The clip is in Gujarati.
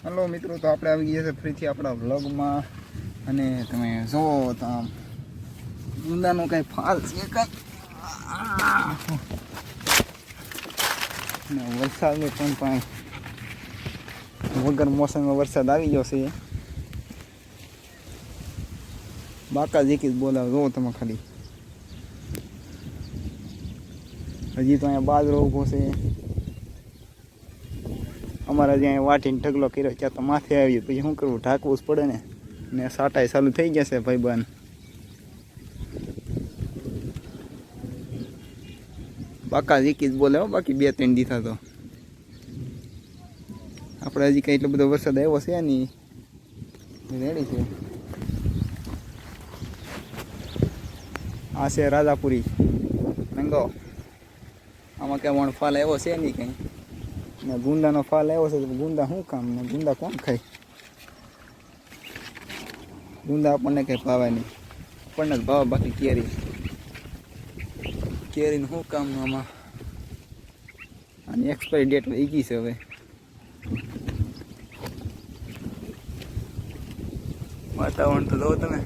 હલો મિત્રો, તો આપણે આવી ગયા છે ફરીથી આપણા વ્લોગમાં. અને તમે જોવો તો આમ ગુંદાનો કંઈ ફાલ છે કાંઈ. વરસાદની પણ વગર મોસમમાં વરસાદ આવી ગયો છે. બાકા જેકી બોલાવ જોવો તમે ખાલી. હજી તો અહીંયા બાજરો ઊભો છે. અમારા જ્યાં વાટીને ઢગલો કર્યો ત્યાં તો માથે આવ્યું, પછી શું કરવું, ઢાંકવું જ પડે ને સાટાઈ ચાલુ થઈ જશે ભાઈબંધ. બાકા જીકી જ બોલે, બાકી 2-3 દીધા તો આપણે હજી કંઈ એટલો બધો વરસાદ આવ્યો છે નહીં. રેડી છે. આ છે રાજાપુરી મેંગો. આમાં ક્યાં વણ ફાલ આવ્યો છે નહીં કંઈ. ને ગુંદાનો ફાલ આવ્યો છે તો ગુંદા શું કામ ને ગુંદા કોણ ખાય? ગુંદા આપણને કંઈ ભાવે નહીં, આપણને જ ભાવે. બાકી કેરીનું શું કામનું આમાં? આની એક્સપાયરી ડેટ વહી ગઈ છે હવે. વાતાવરણ તો લો તમે.